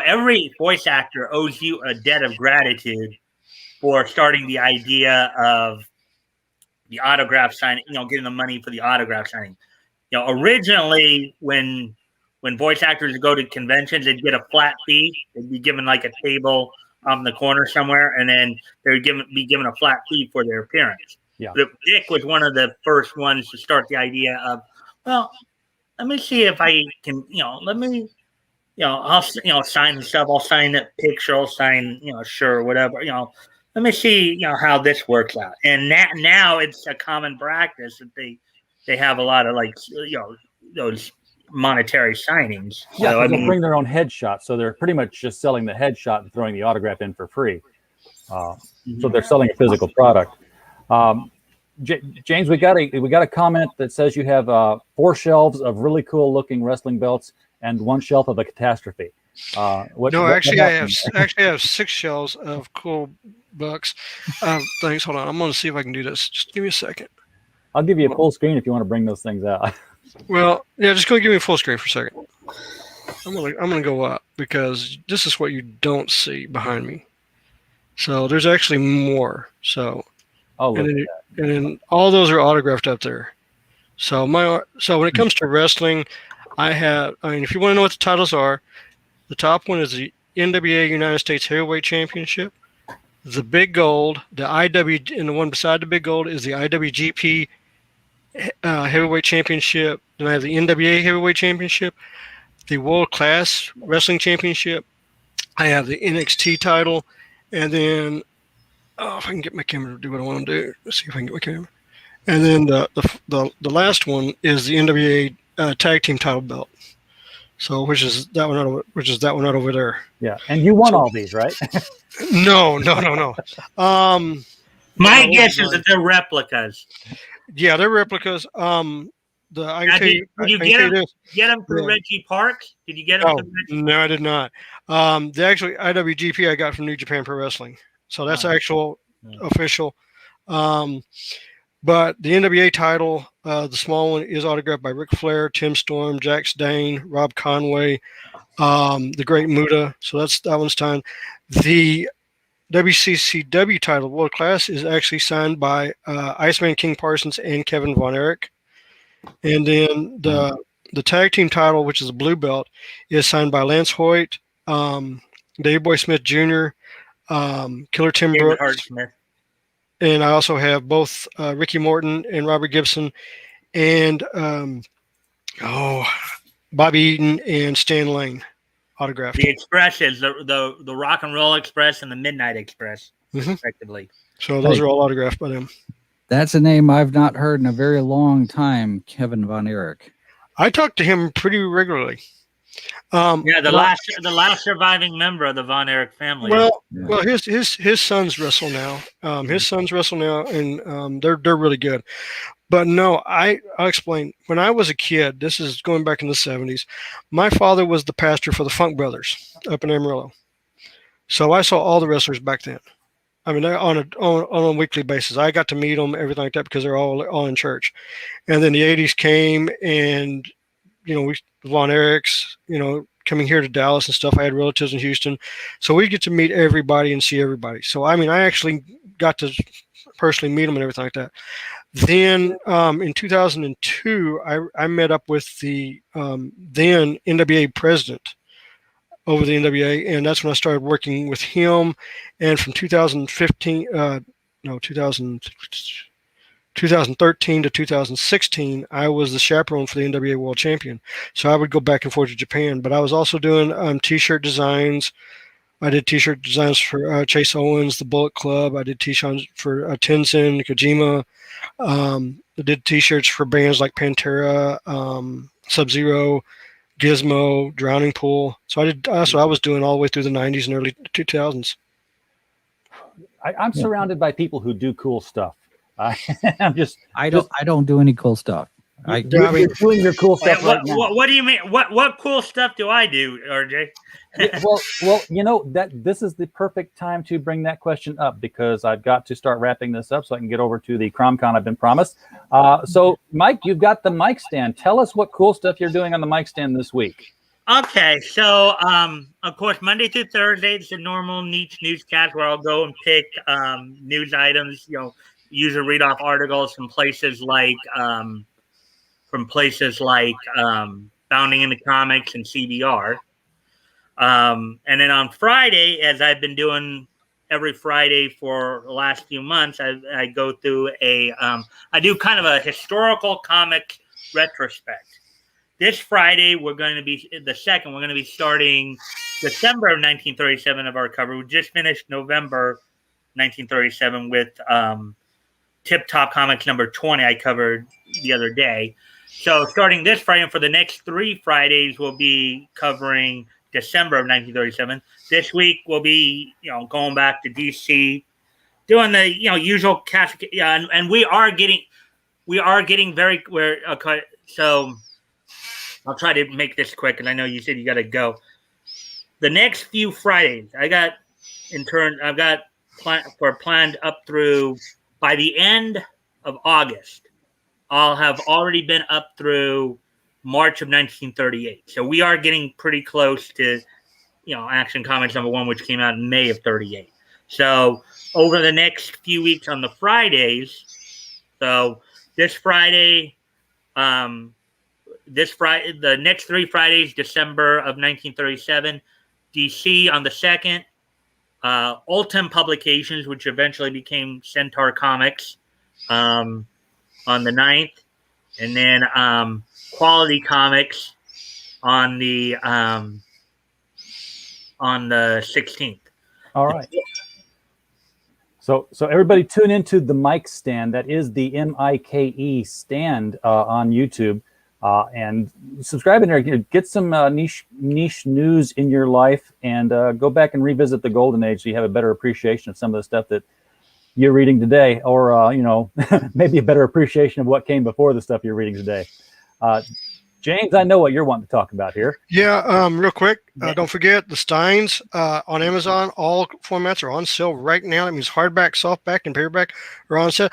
every voice actor owes you a debt of gratitude for starting the idea of the autograph signing, getting the money for the autograph signing. Originally when voice actors go to conventions, they'd get a flat fee. They'd be given like a table on the corner somewhere, and then they would be given a flat fee for their appearance. Yeah. But Dick was one of the first ones to start the idea of, well, let me see if I can, I'll sign stuff. I'll sign a picture. I'll sign, a shirt, whatever, let me see, how this works out. And now it's a common practice that they have a lot of those monetary signings. Yeah, so, they'll bring their own headshot, so they're pretty much just selling the headshot and throwing the autograph in for free. So they're selling a physical product. James, we got a comment that says you have 4 shelves of really cool looking wrestling belts and 1 shelf of a catastrophe. I have 6 shelves of cool bucks. Thanks. Hold on. I'm going to see if I can do this. Just give me a second. I'll give you a full screen if you want to bring those things out. Well, yeah, just go give me a full screen for a second. I'm gonna go up because this is what you don't see behind me. So there's actually more. So and then all those are autographed up there. So when it comes to wrestling, if you want to know what the titles are, the top one is the NWA United States Heavyweight Championship. The big gold, the IW, and the one beside the big gold is the IWGP Heavyweight Championship. Then I have the NWA Heavyweight Championship, the World Class Wrestling Championship. I have the NXT title, and then if I can get my camera to do what I want to do. Let's see if I can get my camera. And then the last one is the NWA Tag Team title belt. So which is that one out over there. Yeah, and you won all these, right? No. My guess is that they're replicas. Yeah, they're replicas. Did you get them through Reggie Parks? Did you get them? No, I did not. The actual IWGP I got from New Japan Pro Wrestling, so that's actual official. But the NWA title, the small one, is autographed by Ric Flair, Tim Storm, Jax Dane, Rob Conway, the Great Muta. So that one's signed. The WCCW title, World Class, is actually signed by Iceman King Parsons and Kevin Von Erich. And then the tag team title, which is a blue belt, is signed by Lance Hoyt, Dave Boy Smith Jr., Killer Tim Brooks. And I also have both Ricky Morton and Robert Gibson and Bobby Eaton and Stan Lane autographed. The Expresses, the Rock and Roll Express and the Midnight Express, respectively. So those are all autographed by them. That's a name I've not heard in a very long time, Kevin Von Erich. I talk to him pretty regularly. The last surviving member of the Von Erich family. Well, his sons wrestle now. And they're really good. But no, I'll explain. When I was a kid, this is going back in the 70s, my father was the pastor for the Funk Brothers up in Amarillo. So I saw all the wrestlers back then. I mean, on a weekly basis. I got to meet them, everything like that, because they're all in church. And then the 80s came, and Von Erichs, coming here to Dallas and stuff. I had relatives in Houston, so we get to meet everybody and see everybody. So I mean, I actually got to personally meet them and everything like that. Then in 2002, I met up with the then NWA president over the NWA, and that's when I started working with him. And from 2015, 2013 to 2016, I was the chaperone for the NWA World Champion. So I would go back and forth to Japan. But I was also doing T-shirt designs. I did T-shirt designs for Chase Owens, the Bullet Club. I did T-shirts for Tenzin, Kojima. I did T-shirts for bands like Pantera, Sub-Zero, Gizmo, Drowning Pool. So I was doing all the way through the 90s and early 2000s. I'm surrounded by people who do cool stuff. I don't do any cool stuff. You're doing your cool stuff right now. What do you mean? What cool stuff do I do, RJ? well, this is the perfect time to bring that question up, because I've got to start wrapping this up so I can get over to the CromCon I've been promised. So, Mike, you've got the mic stand. Tell us what cool stuff you're doing on the mic stand this week. Okay, so of course, Monday through Thursday, it's a normal niche newscast where I'll go and pick news items. Usually read off articles from places like Bounding into Comics and CBR. And then on Friday, as I've been doing every Friday for the last few months, I go through I do kind of a historical comic retrospect. This Friday, we're going to be starting December of 1937 of our cover. We just finished November 1937 with Tip Top Comics number 20 I covered the other day. So starting this Friday, and for the next 3 Fridays, we'll be covering December of 1937. This week we'll be, going back to DC, doing the, usual cast. Yeah, and we are getting very so. I'll try to make this quick, and I know you said you got to go. The next few Fridays, I've got planned up through, by the end of August, I'll have already been up through March of 1938. So we are getting pretty close to, Action Comics number 1, which came out in May of 38. So over the next few weeks on the Fridays, so this Friday, the next 3 Fridays, December of 1937, DC on the 2nd, Ultim Publications, which eventually became Centaur Comics, on the 9th, and then Quality Comics on the 16th. All right. So everybody tune into the mic stand. That is the MIKE stand on YouTube. And subscribe in there. Get some niche news in your life, and go back and revisit the Golden Age so you have a better appreciation of some of the stuff that you're reading today, or maybe a better appreciation of what came before the stuff you're reading today. James, I know what you're wanting to talk about here. Yeah, real quick, don't forget the Steins on Amazon. All formats are on sale right now. That means hardback, softback, and paperback are on sale.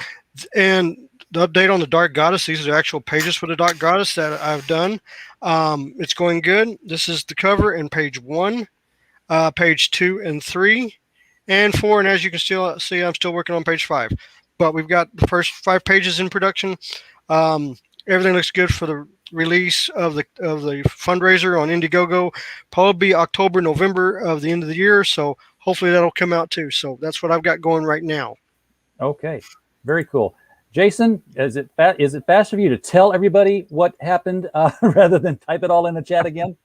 And the update on the Dark Goddess, these are the actual pages for the Dark Goddess that I've done. It's going good. This is the cover in page 1, page 2 and 3, and 4. And as you can still see, I'm still working on page 5. But we've got the first 5 pages in production. Everything looks good for the release of the fundraiser on Indiegogo. Probably October, November of the end of the year. So hopefully that'll come out too. So that's what I've got going right now. Okay, very cool. Jason, is it fast for you to tell everybody what happened rather than type it all in the chat again?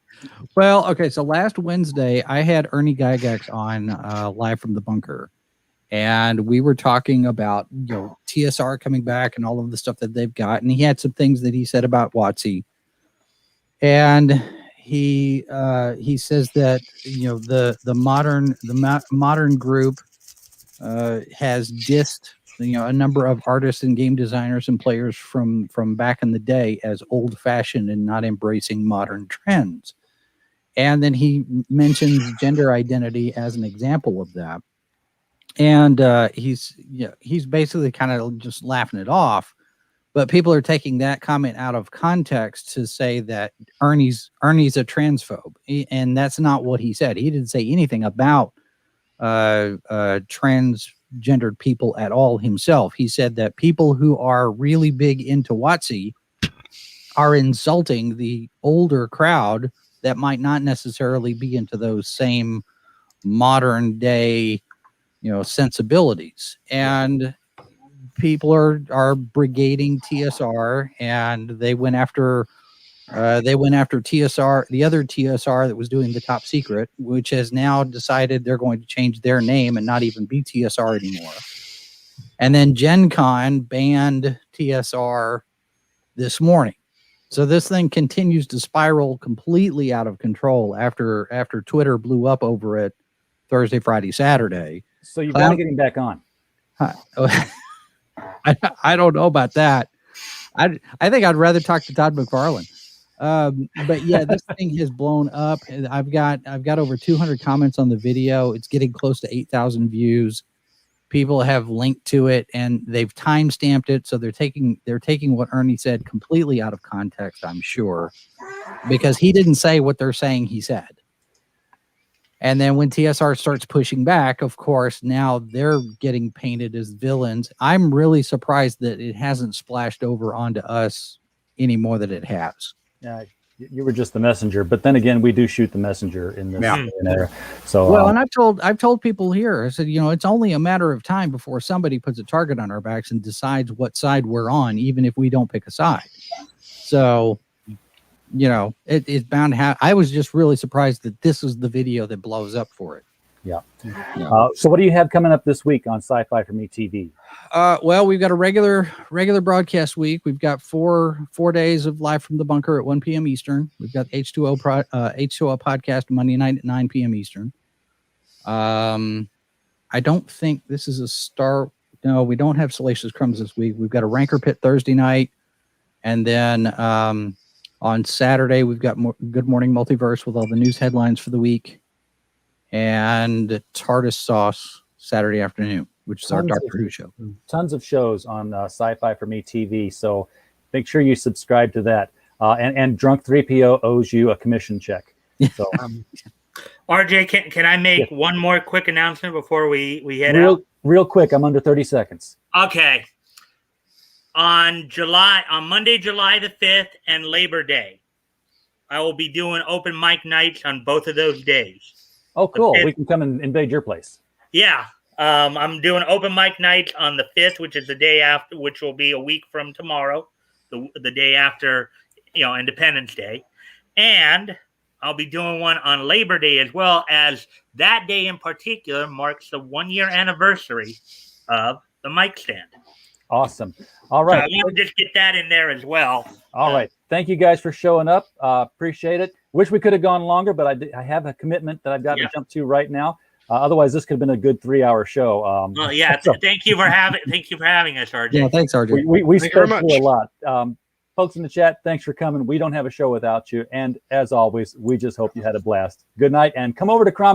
Well, okay. So last Wednesday, I had Ernie Gygax on live from the bunker, and we were talking about TSR coming back and all of the stuff that they've got, and he had some things that he said about WotC, and he says that the modern group has dissed a number of artists and game designers and players from back in the day as old-fashioned and not embracing modern trends. And then he mentions gender identity as an example of that. And he's basically kind of just laughing it off. But people are taking that comment out of context to say that Ernie's a transphobe. And that's not what he said. He didn't say anything about transgendered people at all himself. He said that people who are really big into WotC are insulting the older crowd that might not necessarily be into those same modern day, sensibilities, and people are brigading TSR, and they went after TSR, the other TSR that was doing the top secret, which has now decided they're going to change their name and not even be TSR anymore. And then Gen Con banned TSR this morning. So this thing continues to spiral completely out of control after Twitter blew up over it Thursday, Friday, Saturday. So you've got to get him back on. I don't know about that. I think I'd rather talk to Todd McFarlane. But yeah, this thing has blown up. I've got over 200 comments on the video. It's getting close to 8,000 views. People have linked to it and they've time stamped it. So they're taking what Ernie said completely out of context, I'm sure, because he didn't say what they're saying he said. And then when TSR starts pushing back, of course, now they're getting painted as villains. I'm really surprised that it hasn't splashed over onto us any more than it has. Yeah, you were just the messenger, but then again, we do shoot the messenger in this era. So well, and I've told people here, I said, it's only a matter of time before somebody puts a target on our backs and decides what side we're on, even if we don't pick a side. So, it's bound to happen. I was just really surprised that this is the video that blows up for it. Yeah. So what do you have coming up this week on Sci-Fi for Me TV? Well, we've got a regular broadcast week. We've got four days of Live from the Bunker at 1 p.m. Eastern. We've got H2O podcast Monday night at 9 p.m. Eastern. I don't think this is a star. No, we don't have Salacious Crumbs this week. We've got a Ranker Pit Thursday night. And then on Saturday, we've got Good Morning Multiverse with all the news headlines for the week. And TARDIS Sauce Saturday afternoon, which is our Doctor Who show. Tons of shows on Sci-Fi for Me TV, so make sure you subscribe to that. And Drunk 3PO owes you a commission check. So, RJ, can I make one more quick announcement before we head out? Real quick, I'm under 30 seconds. Okay. On Monday, July the 5th and Labor Day, I will be doing open mic nights on both of those days. Oh, cool. We can come and invade your place. Yeah. I'm doing open mic night on the 5th, which is the day after, which will be a week from tomorrow, the day after, Independence Day. And I'll be doing one on Labor Day as well, as that day in particular marks the 1-year anniversary of the mic stand. Awesome. All right. So I want to just get that in there as well. All right. Thank you guys for showing up. Appreciate it. Wish we could have gone longer, but I have a commitment that I've got to jump to right now. Otherwise, this could have been a good 3-hour show. Well, yeah. Thank you for having us, RJ. Yeah, thanks, RJ. We spoke through a lot. Folks in the chat, thanks for coming. We don't have a show without you. And as always, we just hope you had a blast. Good night, and come over to